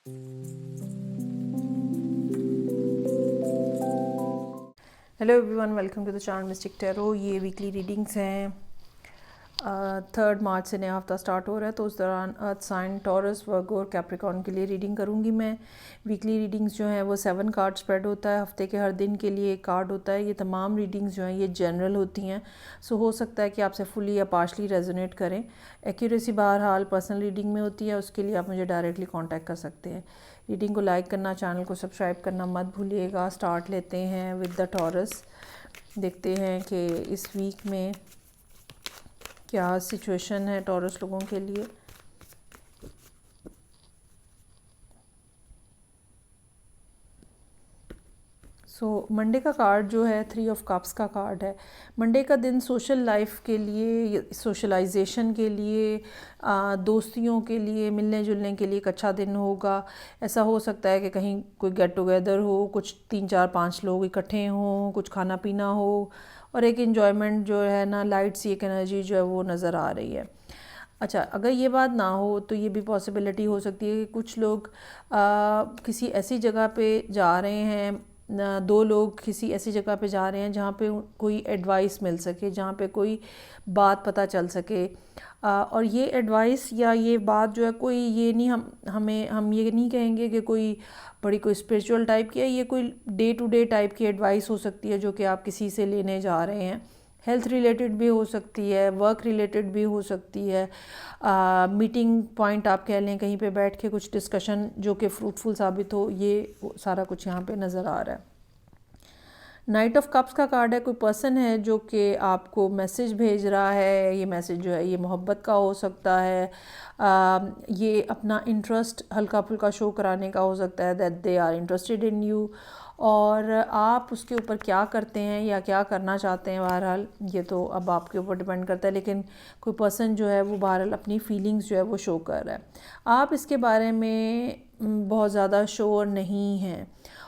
Hello everyone, welcome to the channel mystic tarot. ये weekly readings हैं। 3 मार्च से नया हफ्ता स्टार्ट हो रहा है, तो उस दौरान अर्थ साइन, टॉरस, वर्गो और कैप्रिकॉर्न के लिए रीडिंग करूँगी मैं। वीकली रीडिंग्स जो हैं वो 7 कार्ड स्प्रेड होता है। हफ्ते के हर दिन के लिए एक कार्ड होता है। ये तमाम रीडिंग्स जो हैं ये जनरल होती हैं, सो हो सकता है कि आपसे फुली या पार्शली रेजोनेट करें। एक्यूरेसी बहरहाल पर्सनल रीडिंग में होती है, उसके लिए आप मुझे डायरेक्टली कॉन्टैक्ट कर सकते हैं। रीडिंग को लाइक करना, चैनल को सब्सक्राइब करना मत भूलिएगा। स्टार्ट लेते हैं विद द टॉरस। देखते हैं कि इस वीक में क्या सिचुएशन है टॉरस लोगों के लिए। मंडे का कार्ड जो है 3 ऑफ कप्स का कार्ड है। मंडे का दिन सोशल लाइफ के लिए, सोशलाइजेशन के लिए, दोस्तियों के लिए, मिलने जुलने के लिए एक अच्छा दिन होगा। ऐसा हो सकता है कि कहीं कोई गेट टुगेदर हो, कुछ 3 4 5 लोग इकट्ठे हों, कुछ खाना पीना हो और एक इन्जॉयमेंट जो है ना, लाइट सी एक एनर्जी जो है वो नज़र आ रही है। अच्छा, अगर ये बात ना हो तो ये भी पॉसिबिलिटी हो सकती है कि कुछ लोग किसी ऐसी जगह पे जा रहे हैं, 2 लोग किसी ऐसी जगह पे जा रहे हैं जहाँ पे कोई एडवाइस मिल सके, जहाँ पे कोई बात पता चल सके। और ये एडवाइस या ये बात जो है, कोई ये नहीं, हम ये नहीं कहेंगे कि कोई बड़ी कोई स्पिरिचुअल टाइप की है। ये कोई डे टू डे टाइप की एडवाइस हो सकती है जो कि आप किसी से लेने जा रहे हैं। हेल्थ रिलेटेड भी हो सकती है, वर्क रिलेटेड भी हो सकती है। मीटिंग पॉइंट आप कह लें, कहीं पे बैठ के कुछ डिस्कशन जो कि फ्रूटफुल साबित हो, ये सारा कुछ यहाँ पे नज़र आ रहा है। नाइट ऑफ कप्स का कार्ड है। कोई पर्सन है जो कि आपको मैसेज भेज रहा है। ये मैसेज जो है ये मोहब्बत का हो सकता है, ये अपना इंटरेस्ट हल्का फुल्का शो कराने का हो सकता है, that they are interested in you. और आप उसके ऊपर क्या करते हैं या क्या करना चाहते हैं, बहरहाल ये तो अब आपके ऊपर डिपेंड करता है। लेकिन कोई पर्सन जो है वो बहरहाल अपनी फीलिंग्स जो है वो शो कर रहा है। आप इसके बारे में बहुत ज़्यादा श्योर नहीं हैं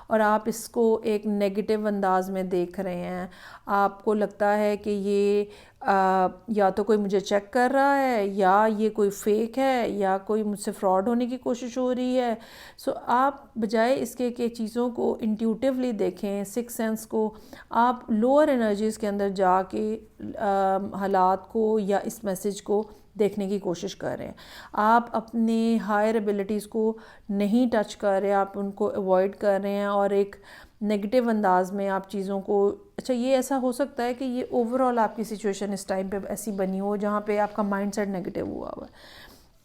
और आप इसको एक नेगेटिव अंदाज में देख रहे हैं। आपको लगता है कि ये या तो कोई मुझे चेक कर रहा है, या ये कोई फेक है, या कोई मुझसे फ्रॉड होने की कोशिश हो रही है। आप बजाय इसके कि चीज़ों को इंट्यूटिवली देखें, सिक्स सेंस को, आप लोअर एनर्जीज़ के अंदर जाके हालात को या इस मैसेज को देखने की कोशिश कर रहे हैं। आप अपने हायर एबिलिटीज़ को नहीं टच कर रहे, आप उनको अवॉइड कर रहे हैं और एक नेगेटिव अंदाज में आप चीज़ों को। अच्छा, ये ऐसा हो सकता है कि ये ओवरऑल आपकी सिचुएशन इस टाइम पे ऐसी बनी हो जहाँ पे आपका माइंडसेट नेगेटिव हुआ है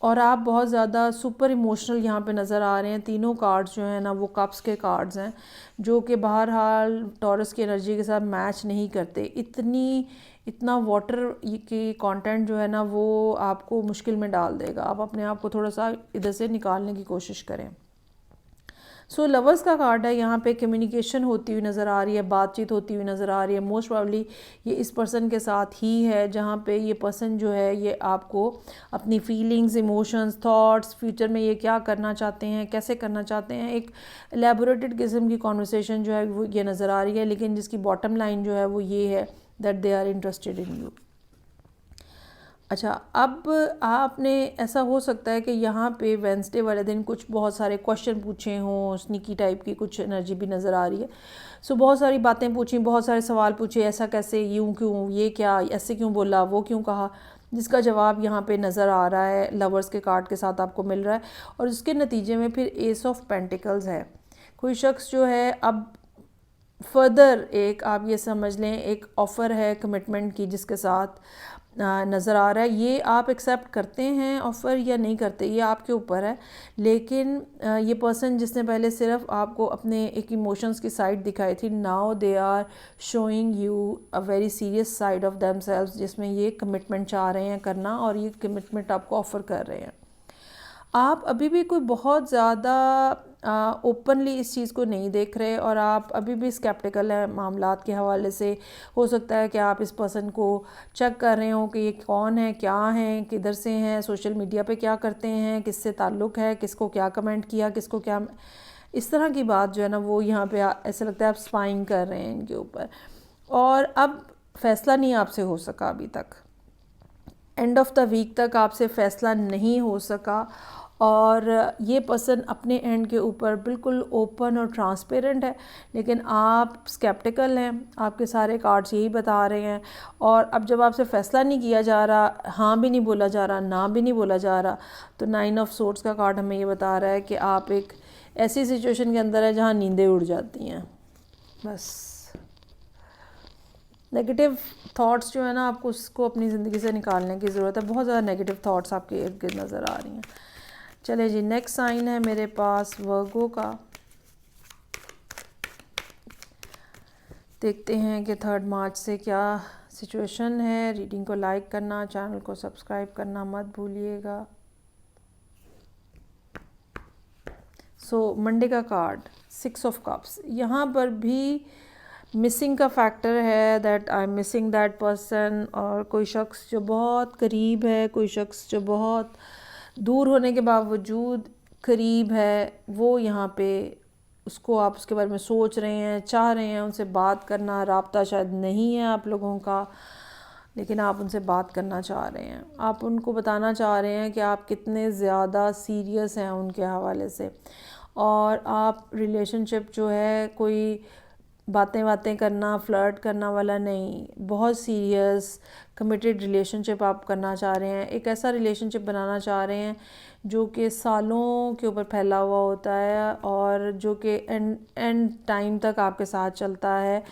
और आप बहुत ज़्यादा सुपर इमोशनल यहाँ पे नज़र आ रहे हैं। तीनों कार्ड्स जो हैं ना वो कप्स के कार्ड्स हैं, जो कि बहरहाल टॉरस की एनर्जी के साथ मैच नहीं करते। इतना वाटर की कंटेंट जो है ना वो आपको मुश्किल में डाल देगा। आप अपने आप को थोड़ा सा इधर से निकालने की कोशिश करें। लवर्स का कार्ड है। यहाँ पे कम्युनिकेशन होती हुई नज़र आ रही है, बातचीत होती हुई नज़र आ रही है। मोस्ट प्रॉब्ली ये इस पर्सन के साथ ही है, जहाँ पे ये पर्सन जो है ये आपको अपनी फीलिंग्स, इमोशंस, थॉट्स, फ्यूचर में ये क्या करना चाहते हैं, कैसे करना चाहते हैं, एक एलेबोरेटेड किस्म की कॉन्वर्सेशन जो है वो ये नज़र आ रही है। लेकिन जिसकी बॉटम लाइन जो है वो ये है, that they are interested in you. अच्छा, अब आपने, ऐसा हो सकता है कि यहाँ पे वेंसडे वाले दिन कुछ बहुत सारे क्वेश्चन पूछे हों, स्नीकी टाइप की कुछ एनर्जी भी नज़र आ रही है। बहुत सारी बातें पूछी, बहुत सारे सवाल पूछे, ऐसा कैसे, यूँ क्यों, ये क्या, ऐसे क्यों बोला, वो क्यों कहा, जिसका जवाब यहाँ पे नज़र आ रहा है, लवर्स के कार्ड के साथ आपको मिल रहा है। और उसके नतीजे में फिर एस ऑफ पेंटिकल्स है। कोई शख्स जो है अब फर्दर एक, आप ये समझ लें, एक ऑफ़र है कमिटमेंट की जिसके साथ नज़र आ रहा है। ये आप एक्सेप्ट करते हैं ऑफ़र या नहीं करते, ये आपके ऊपर है। लेकिन ये पर्सन जिसने पहले सिर्फ आपको अपने एक इमोशंस की साइड दिखाई थी, now they are showing you a very serious side of themselves, जिसमें ये कमिटमेंट चाह रहे हैं करना और ये कमिटमेंट आपको ऑफ़र कर रहे हैं। आप अभी भी कोई बहुत ज़्यादा ओपनली इस चीज़ को नहीं देख रहे और आप अभी भी स्केप्टिकल हैं मामलात के हवाले से। हो सकता है कि आप इस पर्सन को चेक कर रहे हो कि ये कौन है, क्या हैं, किधर से हैं, सोशल मीडिया पे क्या करते हैं, किससे ताल्लुक़ है, किसको क्या कमेंट किया, किसको क्या, इस तरह की बात जो है ना वो यहाँ पे ऐसा लगता है आप स्पाइंग कर रहे हैं इनके ऊपर। और अब फ़ैसला नहीं आपसे हो सका, अभी तक एंड ऑफ द वीक तक आपसे फ़ैसला नहीं हो सका और ये पर्सन अपने एंड के ऊपर बिल्कुल ओपन और ट्रांसपेरेंट है, लेकिन आप स्केप्टिकल हैं, आपके सारे कार्ड्स यही बता रहे हैं। और अब जब आपसे फ़ैसला नहीं किया जा रहा, हाँ भी नहीं बोला जा रहा, ना भी नहीं बोला जा रहा, तो 9 ऑफ सोर्ड्स का कार्ड हमें ये बता रहा है कि आप एक ऐसी सिचुएशन के अंदर है जहाँ नींदें उड़ जाती हैं। बस नेगेटिव थॉट्स जो है ना, आपको उसको अपनी ज़िंदगी से निकालने की ज़रूरत है। बहुत ज़्यादा नेगेटिव थॉट्स आपके इर्द गिर्द नज़र आ रही हैं। चले जी, नेक्स्ट साइन है मेरे पास वर्गो का। देखते हैं कि 3 मार्च से क्या सिचुएशन है। रीडिंग को लाइक करना, चैनल को सब्सक्राइब करना मत भूलिएगा। सो मंडे का कार्ड 6 ऑफ कप्स, यहाँ पर भी मिसिंग का फैक्टर है, that I am missing that person. और कोई शख्स जो बहुत करीब है, कोई शख्स जो बहुत दूर होने के बावजूद करीब है, वो यहाँ पे उसको आप उसके बारे में सोच रहे हैं, चाह रहे हैं उनसे बात करना। राब्ता शायद नहीं है आप लोगों का, लेकिन आप उनसे बात करना चाह रहे हैं। आप उनको बताना चाह रहे हैं कि आप कितने ज़्यादा सीरियस हैं उनके हवाले से। और आप रिलेशनशिप जो है कोई बातें बातें करना, फ्लर्ट करना वाला नहीं, बहुत सीरियस कमिटेड रिलेशनशिप आप करना चाह रहे हैं। एक ऐसा रिलेशनशिप बनाना चाह रहे हैं जो कि सालों के ऊपर फैला हुआ होता है और जो कि एंड टाइम तक आपके साथ चलता है।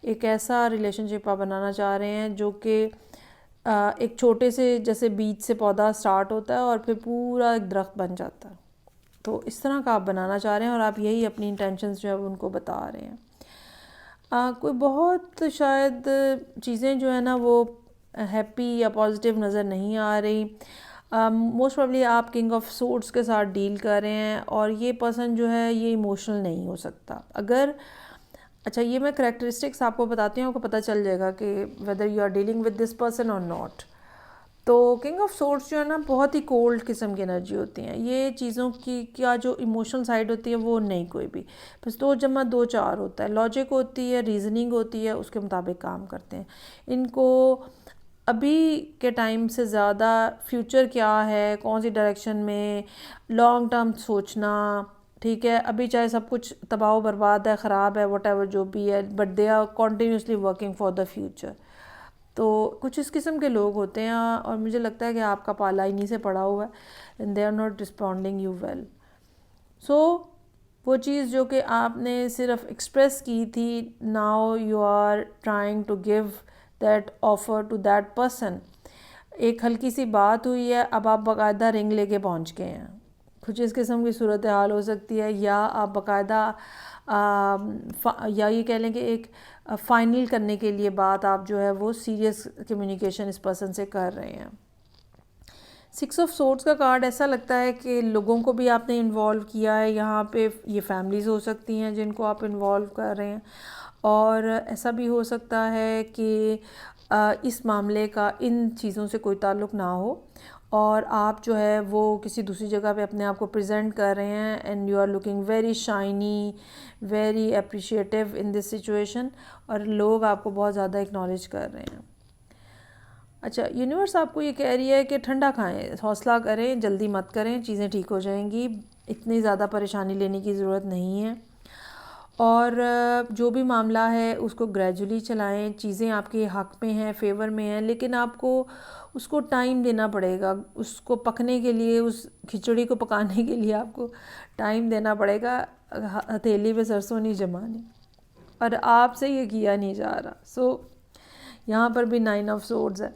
एक ऐसा रिलेशनशिप आप बनाना चाह रहे हैं जो कि एक छोटे से जैसे बीज से पौधा स्टार्ट होता है और फिर पूरा एक दरख्त बन जाता है। तो इस तरह का आप बनाना चाह रहे हैं और आप यही अपनी इंटेंशंस जो है उनको बता रहे हैं। कोई बहुत शायद चीज़ें जो है ना वो हैप्पी या पॉजिटिव नज़र नहीं आ रही। मोस्ट प्रॉब्ली आप किंग ऑफ सोर्ड्स के साथ डील कर रहे हैं और ये पर्सन जो है ये इमोशनल नहीं हो सकता। अगर अच्छा, ये मैं करैक्टरिस्टिक्स आपको बताती हूँ, आपको पता चल जाएगा कि whether you are dealing with this person और नॉट। तो किंग ऑफ सोर्ड्स जो है ना बहुत ही कोल्ड किस्म की एनर्जी होती हैं। ये चीज़ों की क्या जो इमोशनल साइड होती है वो नहीं कोई भी, बस 2 जमा 2 4 होता है। लॉजिक होती है, रीजनिंग होती है, उसके मुताबिक काम करते हैं। इनको अभी के टाइम से ज़्यादा फ्यूचर क्या है, कौन सी डायरेक्शन में, लॉन्ग टर्म सोचना, ठीक है। अभी चाहे सब कुछ तबाह बर्बाद है, ख़राब है, वट एवर जो भी है, but they are continuously working for the future. तो कुछ इस किस्म के लोग होते हैं और मुझे लगता है कि आपका पाला इन्हीं से पड़ा हुआ है and they are not responding you well. So वो चीज़ जो कि आपने सिर्फ एक्सप्रेस की थी, now you are trying to give that offer to that person. एक हल्की सी बात हुई है, अब आप बाकायदा रिंग लेके पहुंच गए हैं। कुछ इस किस्म की सूरत हाल हो सकती है, या आप बाकायदा या ये कह लें कि एक फ़ाइनल करने के लिए बात आप जो है वो सीरियस कम्युनिकेशन इस पर्सन से कर रहे हैं। 6 ऑफ सोर्ड्स का कार्ड ऐसा लगता है कि लोगों को भी आपने इन्वॉल्व किया है यहाँ पे। ये फैमिलीज़ हो सकती हैं जिनको आप इन्वॉल्व कर रहे हैं, और ऐसा भी हो सकता है कि इस मामले का इन चीज़ों से कोई ताल्लुक़ ना हो और आप जो है वो किसी दूसरी जगह पे अपने आप को प्रेजेंट कर रहे हैं and you are looking very shiny, very appreciative in this situation, और लोग आपको बहुत ज़्यादा एक्नॉलेज कर रहे हैं। अच्छा, यूनिवर्स आपको ये कह रही है कि ठंडा खाएं, हौसला करें, जल्दी मत करें, चीज़ें ठीक हो जाएंगी, इतनी ज़्यादा परेशानी लेने की ज़रूरत नहीं है। और जो भी मामला है उसको ग्रेजुअली चलाएं। चीज़ें आपके हक़ में हैं, फेवर में हैं, लेकिन आपको उसको टाइम देना पड़ेगा। उसको पकने के लिए, उस खिचड़ी को पकाने के लिए आपको टाइम देना पड़ेगा। हथेली पे सरसों नहीं जमानी, और आपसे ये किया नहीं जा रहा। सो यहाँ पर भी 9 ऑफ सोर्ड्स है,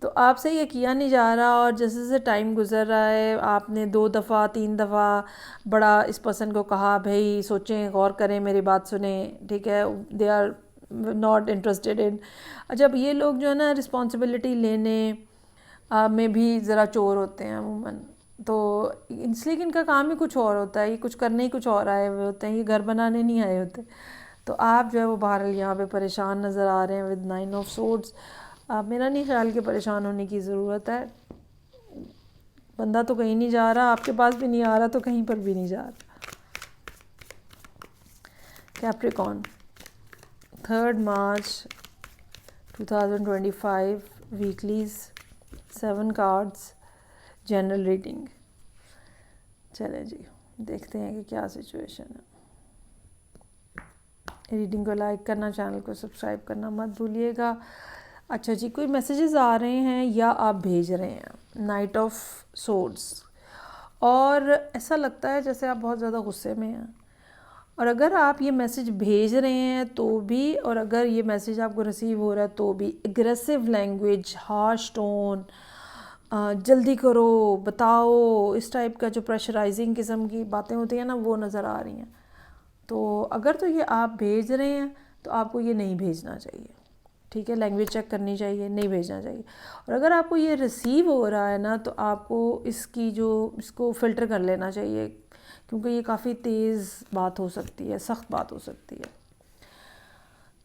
तो आपसे ये किया नहीं जा रहा। और जैसे जैसे टाइम गुजर रहा है, आपने 2 दफ़ा 3 दफ़ा बड़ा इस पर्सन को कहा, भाई सोचें, गौर करें, मेरी बात सुने, ठीक है। They are not interested in. जब ये लोग जो है ना रिस्पॉन्सिबिलिटी लेने में भी ज़रा चोर होते हैं अमूमन, तो इसलिए कि इनका काम ही कुछ और होता है, ये कुछ करने ही कुछ और आए हुए होते हैं, ये घर बनाने नहीं आए होते। तो आप जो है वो बहरहाल यहाँ पे परेशान नज़र आ रहे हैं विद 9 ऑफ सोर्ड्स। मेरा नहीं ख्याल कि परेशान होने की ज़रूरत है। बंदा तो कहीं नहीं जा रहा, आपके पास भी नहीं आ रहा, तो कहीं पर भी नहीं जा रहा। कैप्रिकॉर्न, 3 मार्च 2025, वीकलीज, 7 कार्ड्स, जनरल रीडिंग। चलें जी, देखते हैं कि क्या सिचुएशन है। रीडिंग को लाइक करना, चैनल को सब्सक्राइब करना मत भूलिएगा। अच्छा जी, कोई मैसेजेस आ रहे हैं या आप भेज रहे हैं। नाइट ऑफ सोर्ड्स, और ऐसा लगता है जैसे आप बहुत ज़्यादा गुस्से में हैं, और अगर आप ये मैसेज भेज रहे हैं तो भी, और अगर ये मैसेज आपको रिसीव हो रहा है तो भी, एग्रेसिव लैंग्वेज, हार्श टोन, जल्दी करो, बताओ, इस टाइप का जो प्रेशराइजिंग किस्म की बातें होती हैं ना, वो नज़र आ रही हैं। तो अगर तो ये आप भेज रहे हैं तो आपको ये नहीं भेजना चाहिए, ठीक है। लैंग्वेज चेक करनी चाहिए, नहीं भेजना चाहिए। और अगर आपको ये रिसीव हो रहा है ना, तो आपको इसको फ़िल्टर कर लेना चाहिए, क्योंकि ये काफ़ी तेज़ बात हो सकती है, सख्त बात हो सकती है।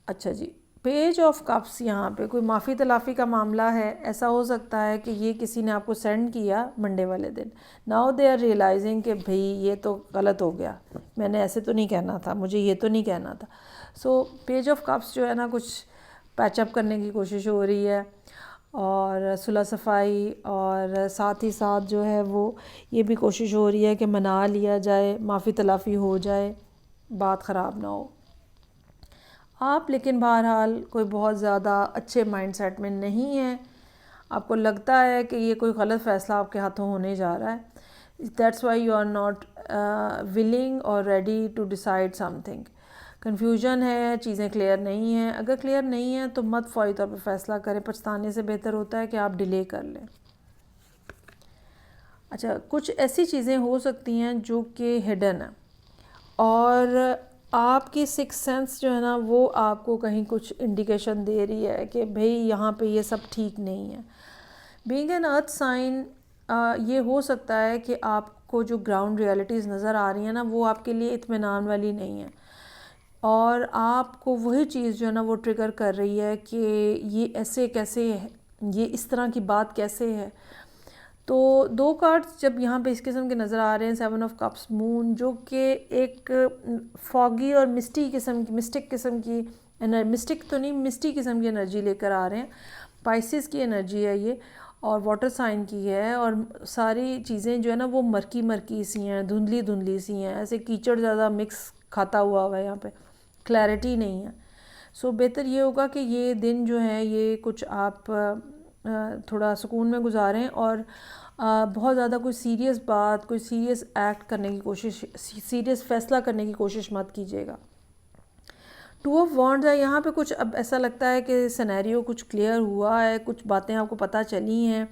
अच्छा जी, पेज ऑफ कप्स, यहाँ पे कोई माफ़ी तलाफ़ी का मामला है। ऐसा हो सकता है कि ये किसी ने आपको सेंड किया मंडे वाले दिन, नाउ दे आर रियलाइजिंग कि भाई ये तो गलत हो गया, मैंने ऐसे तो नहीं कहना था, मुझे ये तो नहीं कहना था। सो पेज ऑफ कप्स जो है ना, कुछ पैचअप करने की कोशिश हो रही है, और सुलह सफाई, और साथ ही साथ जो है वो ये भी कोशिश हो रही है कि मना लिया जाए, माफ़ी तलाफ़ी हो जाए, बात ख़राब ना हो आप। लेकिन बहरहाल कोई बहुत ज़्यादा अच्छे माइंडसेट में नहीं है, आपको लगता है कि ये कोई गलत फ़ैसला आपके हाथों होने जा रहा है। That's why you are not willing और ready to decide something. Confusion है, चीज़ें क्लियर नहीं हैं। अगर क्लियर नहीं है तो मत फौरी तौर पर फ़ैसला करें, पछताने से बेहतर होता है कि आप डिले कर लें। अच्छा, कुछ ऐसी चीज़ें हो सकती हैं जो कि हिडन है, और आपकी सिक्स सेंस जो है ना, वो आपको कहीं कुछ इंडिकेशन दे रही है कि भाई यहाँ पे ये सब ठीक नहीं है। बीइंग एन अर्थ साइन, ये हो सकता है कि आपको जो ग्राउंड रियलिटीज़ नज़र आ रही हैं ना, वो आपके लिए इत्मीनान वाली नहीं है, और आपको वही चीज़ जो है ना वो ट्रिगर कर रही है कि ये ऐसे कैसे है, ये इस तरह की बात कैसे है। तो दो कार्ड्स जब यहाँ पे इस किस्म के नज़र आ रहे हैं, 7 ऑफ कप्स, मून, जो कि एक फॉगी और मिस्टिक किस्म की मिस्टिक तो नहीं, मिस्टी किस्म की एनर्जी लेकर आ रहे हैं। पाइसिस की एनर्जी है ये, और वाटर साइन की है, और सारी चीज़ें जो है ना वो मरकी मरकी सी हैं, धुंधली धुंधली सी हैं, ऐसे कीचड़ ज़्यादा मिक्स खाता हुआ है यहाँ पे, क्लैरिटी नहीं है। सो बेहतर ये होगा कि ये दिन जो है ये कुछ आप थोड़ा सुकून में गुजारें, और बहुत ज़्यादा कोई सीरियस बात, कोई सीरियस एक्ट करने की कोशिश, सीरियस फ़ैसला करने की कोशिश मत कीजिएगा। 2 ऑफ वॉन्ड्स है यहाँ पे। कुछ अब ऐसा लगता है कि सिनेरियो कुछ क्लियर हुआ है, कुछ बातें आपको पता चली हैं,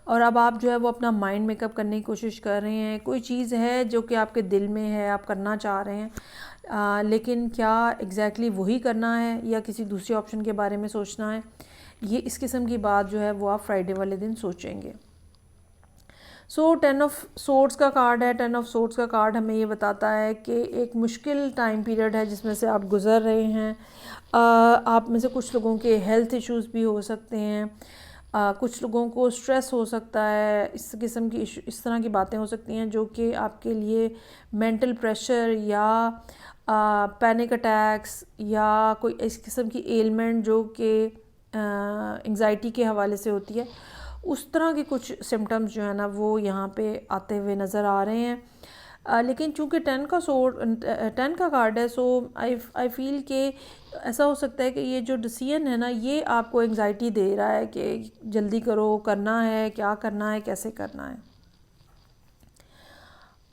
और अब आप जो है वो अपना माइंड मेकअप करने की कोशिश कर रहे हैं। कोई चीज़ है जो कि आपके दिल में है, आप करना चाह रहे हैं, लेकिन क्या एग्जैक्टली वही करना है या किसी दूसरे ऑप्शन के बारे में सोचना है, ये इस किस्म की बात जो है वो आप फ्राइडे वाले दिन सोचेंगे। सो 10 ऑफ सोर्ड्स का कार्ड है। 10 ऑफ सोर्ड्स का कार्ड हमें ये बताता है कि एक मुश्किल टाइम पीरियड है जिसमें से आप गुज़र रहे हैं। आप में से कुछ लोगों के हेल्थ इश्यूज़ भी हो सकते हैं, कुछ लोगों को स्ट्रेस हो सकता है, इस किस्म की इस तरह की बातें हो सकती हैं जो कि आपके लिए मेंटल प्रेशर या पैनिक अटैक्स या कोई इस किस्म की एलमेंट जो कि एंग्जाइटी के हवाले से होती है, उस तरह के कुछ सिम्टम्स जो है ना वो यहाँ पे आते हुए नज़र आ रहे हैं। लेकिन चूँकि 10 का कार्ड है, सो आई फील कि ऐसा हो सकता है कि ये जो डिसीजन है ना, ये आपको एंग्जाइटी दे रहा है कि जल्दी करो, करना है, क्या करना है, कैसे करना है।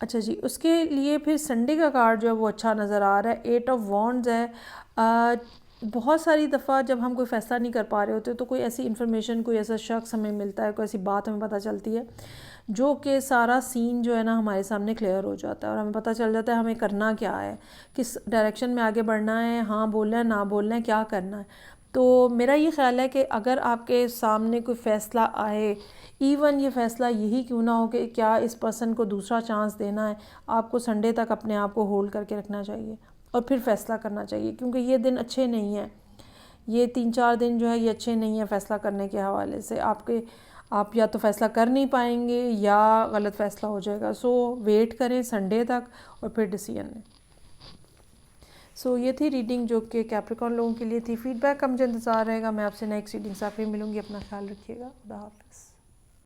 अच्छा जी, उसके लिए फिर संडे का कार्ड जो है वो अच्छा नज़र आ रहा है। 8 ऑफ वॉन्ड्स है। बहुत सारी दफ़ा जब हम कोई फ़ैसला नहीं कर पा रहे होते तो कोई ऐसी इन्फॉर्मेशन, कोई ऐसा शख्स हमें मिलता है, कोई ऐसी बात हमें पता चलती है जो कि सारा सीन जो है ना हमारे सामने क्लियर हो जाता है, और हमें पता चल जाता है हमें करना क्या है, किस डायरेक्शन में आगे बढ़ना है, हाँ बोलना है, ना बोलना है, क्या करना है। तो मेरा ये ख़्याल है कि अगर आपके सामने कोई फ़ैसला आए, इवन ये फ़ैसला यही क्यों ना हो कि क्या इस पर्सन को दूसरा चांस देना है, आपको संडे तक अपने आप को होल्ड करके रखना चाहिए और फिर फ़ैसला करना चाहिए, क्योंकि ये दिन अच्छे नहीं हैं। ये 3-4 दिन जो है ये अच्छे नहीं है फ़ैसला करने के हवाले से। आप या तो फ़ैसला कर नहीं पाएंगे या गलत फ़ैसला हो जाएगा। सो वेट करें संडे तक और फिर डिसीजन लें। सो ये थी रीडिंग जो कि कैप्रिकॉर्न लोगों के लिए थी। फीडबैक का मुझे इंतज़ार रहेगा। मैं आपसे नेक्स्ट रीडिंग से फिर मिलूँगी। अपना ख्याल रखिएगा। खुदा हाफ़िज़।